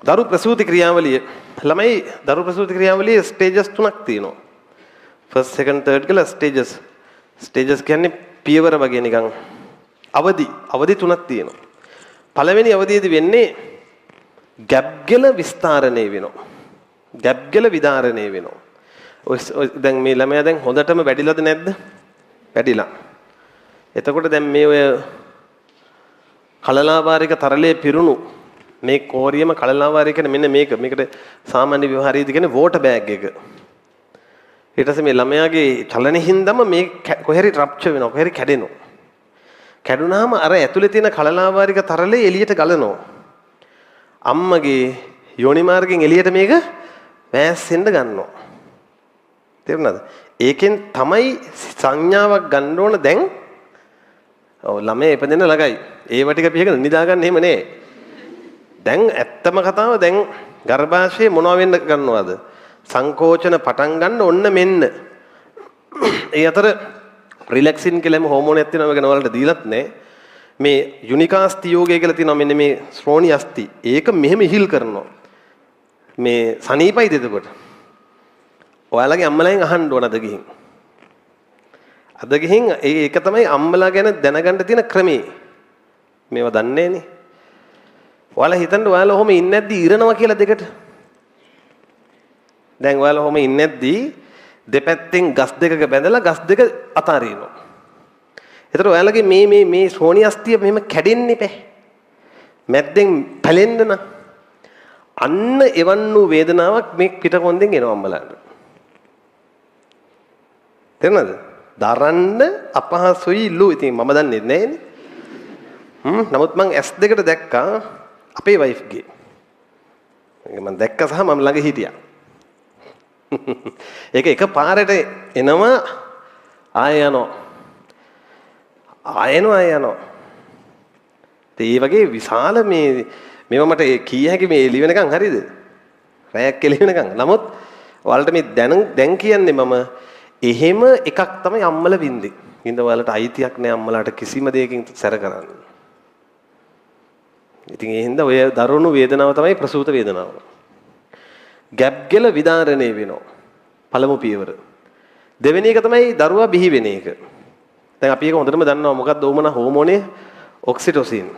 දරු ප්‍රසූති ක්‍රියාවලිය ළමයි දරු ප්‍රසූති ක්‍රියාවලියේ ස්ටේජස් 3ක් තියෙනවා. ෆස්ට් සෙකන්ඩ් තර්ඩ් කියලා ස්ටේජස්. ස්ටේජස් කියන්නේ පියවර වගේ නිකන් අවදි 3ක් තියෙනවා. පළවෙනි අවදියේදී වෙන්නේ ගැබ්ගෙල විස්තරණය වෙනවා. ගැබ්ගෙල විදාරණය වෙනවා. දැන් මේ ළමයා දැන් හොඳටම වැඩිලාද නැද්ද? වැඩිලා. එතකොට දැන් මේ ඔය කලලාවාරික තරලයේ පිරුණු මේ කෝරියම කලලාවාරික කියන්නේ මෙන්න මේකට සාමාන්‍ය ව්‍යවහාරයේදී කියන්නේ වෝටර් බෑග් එක. ඊට පස්සේ මේ ළමයාගේ චලනෙ හින්දාම මේ කොහේරි රප්චර් වෙනවා කොහේරි කැඩෙනවා. කැඩුනාම අර ඇතුලේ තියෙන කලලාවාරික තරලේ එළියට ගලනවා. අම්මගේ යෝනි මාර්ගෙන් එළියට මේක වැස්සෙන්න ගන්නවා. තේරුණාද? ඒකෙන් තමයි සංඥාවක් ගන්න ඕන දැන්. ඔව් ළමයා ඉපදෙන්න ළඟයි. ඒව ටික පිහගෙන නිදාගන්න එහෙම නෑ. දැන් ඇත්තම කතාව දැන් ගර්භාෂයේ මොනව වෙන්න ගන්නවද? සංකෝචන පටන් ගන්න ඔන්න මෙන්න. ඒ අතර රිලැක්සින් කියලාම හෝමෝනයක් තියෙනවා මේක නවලට දීලත් නෑ. මේ යුනිකාස්ති යෝගය කියලා තියෙනවා මෙන්න මේ ශ්‍රෝණි අස්ති. ඒක මෙහෙම ඉහිල් කරනවා. මේ සනීපයිද එතකොට? ඔයාලගේ අම්මලාගෙන් අහන්න ඕන අද ගිහින්. අද ගිහින් ඒක තමයි අම්මලා ගැන දැනගන්න තියෙන ක්‍රමේ. මේවා දන්නේ නේ. ඔයාලා හිතන්න ඔයාලා ඔහොම ඉන්නේ නැද්දි ඉරනවා කියලා දෙකට. දැන් ඔයාලා ඔහොම ඉන්නේ නැද්දි දෙපැත්තෙන් ගස් දෙකක බැඳලා ගස් දෙක අතාරිනවා. ඒතර ඔයාලගේ මේ ශ්‍රෝණි අස්තිය මෙහෙම කැඩෙන්න එපා. මැද්දෙන් පැලෙන්න නම් අන්න එවන් වූ වේදනාවක් මේ පිටකොන්දෙන් එනවා අම්මලාට. තේරුණාද? දරන්න අපහසුයි ලු. ඉතින් මම දන්නේ නැහැනේ. නමුත් මං S2කට දැක්කා අපේ වයිෆ්ගේ. මම දැක්ක සහ මම ළඟ හිටියා. ඒක එකපාරට එනවා ආය යනවා. ආය යනවා. ඒ වගේ විශාල මේවා මට කිය හැකි මේ එළි වෙනකන් හරියද? රැයක් එළි වෙනකන්. නමුත් ඔයාලට මේ දැන් කියන්නේ මම එහෙම එකක් තමයි අම්මල වින්දේ. ඉතින් ඔයාලට අයිතියක් නෑ අම්මලාට කිසිම දෙයකින් සැර කරන්න. ඉතින් ඒ හින්දා ඔය දරුණු වේදනාව තමයි ප්‍රසූත වේදනාව. ගැබ්ගෙල විදාරණය වෙනවා. පළමු පියවර. දෙවෙනි එක තමයි දරුවා බිහි වෙන එක. දැන් අපි ඒක හොඳටම දන්නවා මොකක්ද ඕමන හෝමෝනේ ඔක්සිටොසින්.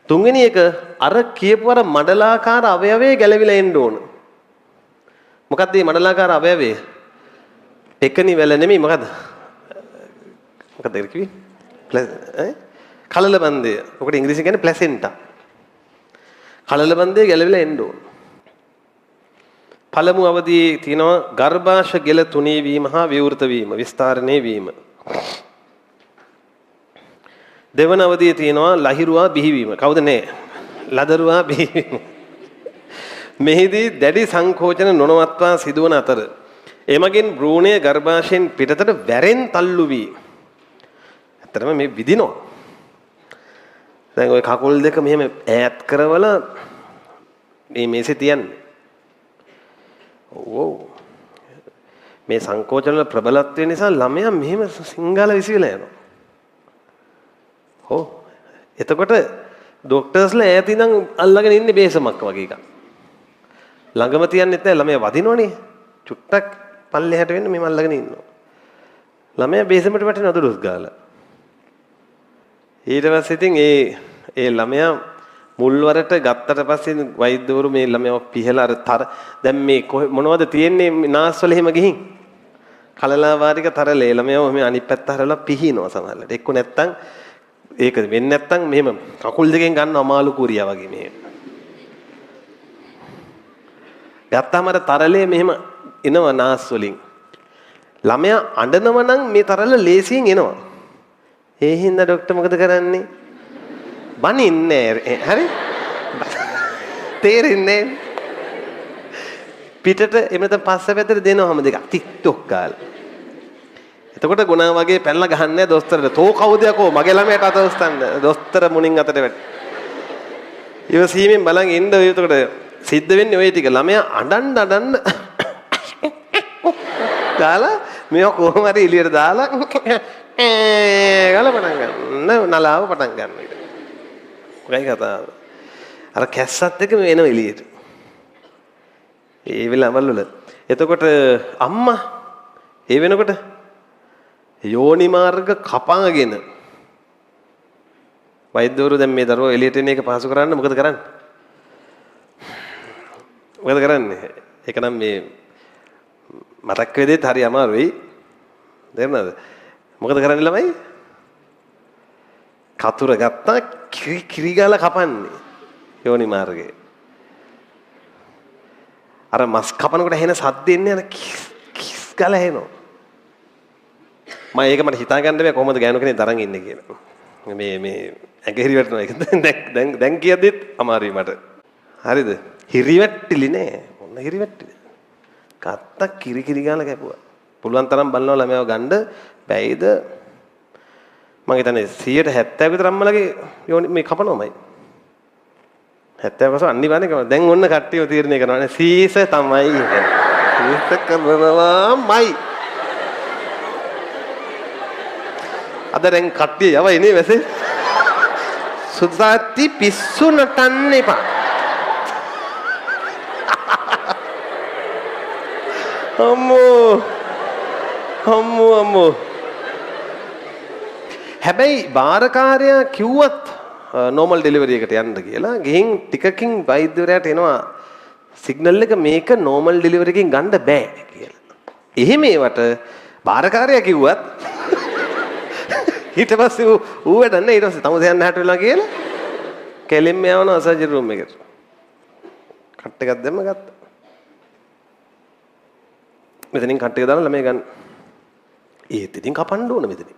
තුන්වෙනි එක අර කියපු අර මඩලාකාර අවයවයේ ගැලවිලා එන්න ඕන. මොකක්ද මේ මඩලාකාර අවයවය? පෙකණි වල නෙමෙයි මොකද? මොකද ඒක කිව්වේ? කලල බන්දය. ඔකට ඉංග්‍රීසියෙන් කියන්නේ ප්ලැසෙන්ටා. කලල බන්දය ගැලවිලා එන්න ඕන. පළමු අවධියේ තියෙනවා ගර්භාෂ ගෙල තුනී වීම හා විවෘත වීම, විස්තරණය වීම. දෙවන අවධියේ තියෙනවා ලහිරුවා බිහිවීම. කවුද නේ? ලදරුවා බිහිවීම. මෙහිදී දැඩි සංකෝචන නොනවත්වා සිදුවන අතර එමගින් භ්‍රූණය ගර්භාෂයෙන් පිටතට වැරෙන් තල්ලු වී. ඇත්තටම මේ විදිනවා. දැන් ওই කකුල් දෙක මෙහෙම ඈත් කරවලා මේ මේසේ තියන්නේ. ඔව්. මේ සංකෝචන වල ප්‍රබලත්වය නිසා ළමයා මෙහෙම සිංගාල විසිවිලා යනවා. ඔව්. එතකොට ડોක්ටර්ස්ලා ඈත ඉඳන් අල්ලගෙන ඉන්නේ බේසමක් වගේ එකක්. ළඟම තියන්නෙත් නැහැ ළමයා වදිනවනේ. චුට්ටක් පල්ලෙහාට වෙන්න මෙහෙම අල්ලගෙන ඉන්නවා. ළමයා බේසමට වැටෙන අදුරුස් ගාලා. ඊට පස්සේ ඉතින් ඒ ළමයා මුල්වරට ගත්තට පස්සේ වෛද්‍යවරු මේ ළමයාව පිහලා අර දැන් මේ මොනවද තියෙන්නේ නාස්වල එහෙම ගිහින් කලලා වාරික තරලේ ළමයාව මෙහෙම අනිත් පැත්ත හරවලා පිහිනවා සමහරවිට. එක්ක නැත්තම් ඒක වෙන්නේ නැත්තම් මෙහෙම කකුල් දෙකෙන් ගන්න අමාළු කුරියා වගේ මෙහෙම. ගත්තාම අර තරලේ මෙහෙම එනවා නාස් වලින්. ළමයා අඬනවා නම් මේ තරල ලේසියෙන් එනවා. ඒ හින්දා ડોක්ටර් මොකද කරන්නේ? බනින්නේ හරි? තේරෙන්නේ පිටට එමෙත පස්ස පැත්තට දෙනවම දෙකක් ටික්ටොක් ගාලා. එතකොට ගුණා වගේ පැනලා ගහන්නේ දොස්තරට. තෝ කවුද යකෝ මගේ ළමයට අත උස්සන්න. දොස්තර මුණින් අතට වැට. ඉවසීමෙන් බලන් ඉන්න ඔය එතකොට සිද්ධ වෙන්නේ ඔය ටික. ළමයා අඬන්න දාලා මේක කොහොම හරි එළියට දාලා ගාලා පටන් ගන්න. නලාව පටන් ගන්න. මොකයි කතාව? අර කැස්සත් එක්ක මේ එනවා එළියට. ඒ වෙලාවල් වල. එතකොට අම්මා ඒ වෙනකොට යෝනි මාර්ග කපාගෙන වෛද්‍යවරු දැන් මේ දරුවෝ එළියට එන එක පහසු කරන්න මොකද කරන්නේ? මොකද කරන්නේ? ඒක නම් මේ මතක් වෙදෙත් හරි අමාරුයි. තේරුණාද? මොකද කරන්නේ ළමයි? කතුර ගත්තා කිරි ගාලා කපන්නේ යෝනි මාර්ගේ. අර මස් කපනකොට ඇහෙන සද්ද එන්නේ අර කිස් ගාලා එනවා. මම ඒක මට හිතා ගන්න බෑ කොහොමද ගෑනු කෙනෙක් තරන් ඉන්නේ කියලා. මේ ඇඟ හිරිවැටෙනවා ඒක දැන් කියද්දිත් අමාරුයි මට. හරිද? හිරිවැට්ටිලි නෑ. මොන හිරිවැට්ටිද? කත්තා කිරි ගාලා කැපුවා. පුළුවන් තරම් බලනවා ළමයව ගන්න බැයිද? මම හිතන්නේ 170 විතර අම්මලගේ යෝනි මේ කපනවමයි. 70% අනිවාර්යෙන් කරනවා. දැන් ඔන්න කට්ටියව තීරණය කරනවා නේ සීස තමයි කියන්නේ. සීස කරනවාමයි. අද දැන් කට්ටිය යවයි නේ වැසේ. සුදාති පිස්සු නටන්න එපා. අම්මෝ හැබැයි බාරකාරයා කිව්වත් නෝමල් ඩෙලිවරි එකට යන්න කියලා ගිහින් ටිකකින් වෛද්‍යවරයාට එනවා සිග්නල් එක මේක නෝමල් ඩෙලිවරි එකකින් ගන්න බෑ කියලා. එහෙම ඒවට බාරකාරයා කිව්වත් ඊට පස්සේ ඌ වැඩ නැහැ ඊට පස්සේ තමුස යන්න හැට වෙලා කියලා කෙලින්ම යවනවා සර්ජරි රූම් එකට. කට් එකක් දැම්ම ගත්තා. මෙතනින් කට් එක දාලා ළමයි ගන්න. ඒත් ඉතින් කපන්න ඕන මෙතනින්.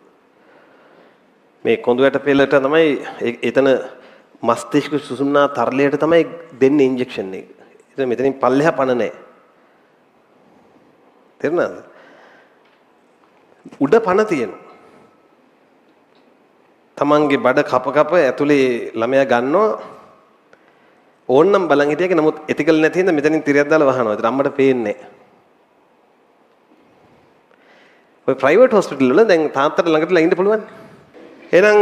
මේ කොඳු වැට පෙළට තමයි එතන මස්තිෂ්ක සුසුම්නා තරලයට තමයි දෙන්නේ ඉන්ජෙක්ෂන් එක. ඉතින් මෙතනින් පල්ලෙහා පණ නැහැ. තේරුණාද? උඩ පණ තියෙනවා. තමන්ගේ බඩ කප ඇතුලේ ළමයා ගන්නවා. ඕන්නම් බලන් හිටියක නමුත් එතිකල් නැති හින්දා මෙතනින් තිරයක් දාලා වහනවා. ඒත් අම්මට පේන්නේ නැහැ. ඔය ප්‍රයිවට් හොස්පිටල් වල දැන් තාත්තට ළඟට ලා ඉන්න පුළුවන්. එහෙනම්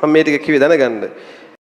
මම මේ ටික කිව්වේ දැනගන්න.